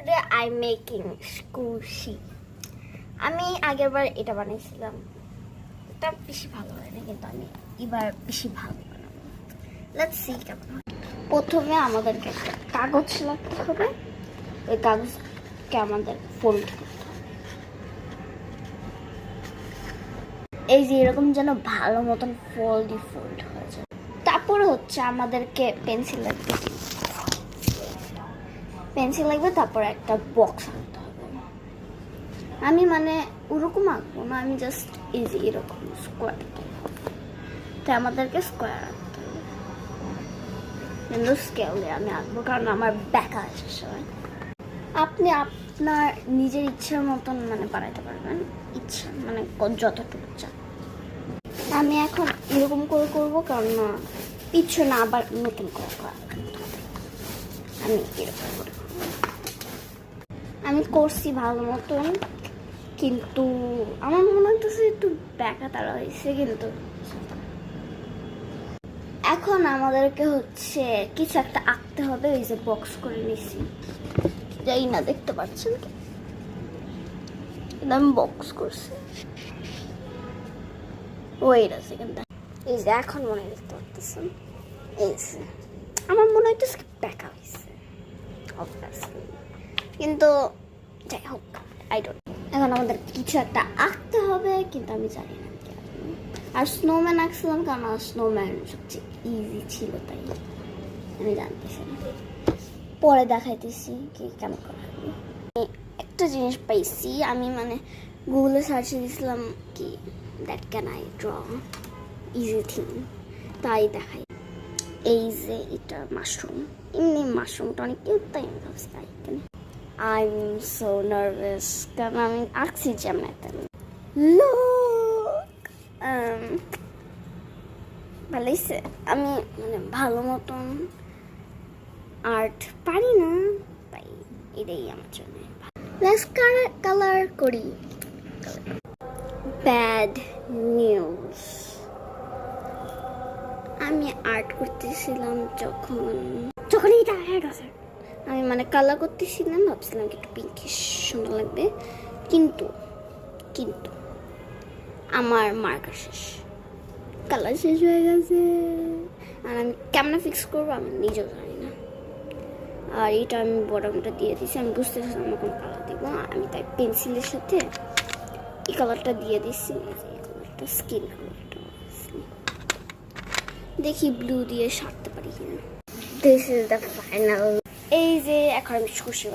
Today I'm making squishy. আমি আগেরবার এটা বানিয়েছিলাম, এটা বেশি ভালো হয় না, কিন্তু আমি এবার বেশি ভালো বানাবো। লেটস সি কেমন হয়। প্রথমে আমাদেরকে একটা কাগজ লাগতে হবে, ওই কাগজকে আমাদের ফোল্ড করতে হবে, এই যে এরকম যেন ভালো মতন ফোল্ড হয়ে যায়। তারপরে হচ্ছে আমাদেরকে পেন্সিল লাগবে, তারপরে একটা বক্স আনতে হবে। আমি মানে ওরকম আঁকবো না, আমি জাস্ট ইজি এরকম স্কোয়ার, তাই আমাদেরকে স্কোয়ার আঁকতে হবে। কিন্তু স্কেলে আমি আঁকবো, কারণ আমার ব্যাকা আছে সবাই। আপনি আপনার নিজের ইচ্ছার মতন মানে বানাইতে পারবেন, ইচ্ছা মানে যতটুকু চান। আমি এখন এরকম করে করবো, কারণ না ইচ্ছে না আবার নতুন করে আমি এরকম করে আমি করছি ভালো মতন, কিন্তু আমার মনে হচ্ছে একটু ব্যাকা তারা হয়েছে। কিন্তু এখন আমাদেরকে হচ্ছে কিছু একটা আঁকতে হবে। ওই যে বক্স করে নিছি, যাই না দেখতে পাচ্ছেন কি, আমি বক্স করছি। ওয়েট আ সেকেন্ড, এই যে এখন মনে দেখতে পারতেছেন, এই যে আমার মনে হইতেছে ব্যাকা হয়েছে, কিন্তু যাই হোক, আই ডোন্ট। এখন আমাদের কিছু একটা আঁকতে হবে, কিন্তু আমি জানি না কি আঁকবো। আর স্নোম্যান আঁকছিলাম, কারণ স্নোম্যান সবচেয়ে ইজি ছিল, তাই আমি জানতেছি না। পরে দেখাইতেছি কি কেমন করা হবে। একটা জিনিস পাইছি, আমি মানে গুগলে সার্চ দিয়েছিলাম কি that can I draw easy thing, তাই দেখাই। এই যে এটা মাশরুম, এমনি মাশরুমটা অনেক কিউট, তাই আমি ভাবছি এখানে। I'm so nervous কারণ আমি আঁকছি যেমন look ভালো হয়েছে। আমি মানে ভালো মতন আর্ট পারি না, তাই এটাই আমার জন্য। লেটস কালার করি। ব্যাড নিউজ, আমি আর্ট করতেছিলাম যখন এটা অ্যাড আছে, আমি মানে কালার করতেছিলাম, ভাবছিলাম একটু পিঙ্কিশ সুন্দর লাগবে, কিন্তু আমার মার্কার শেষ, কালার শেষ হয়ে গেছে। আর আমি কেমন ফিক্স করবো আমি নিজেও জানি না। আর এটা আমি বটমটা দিয়ে দিয়েছি, আমি বুঝতেছি আমার কোন কালার দিব। আমি তাই পেন্সিলের সাথে এই কালারটা দিয়ে দিচ্ছি, এই কালারটা স্কিন কালারটা। দেখি ব্লু দিয়ে সারতে পারি কিনা। This is the final. এই যে এখন আমি খুশি।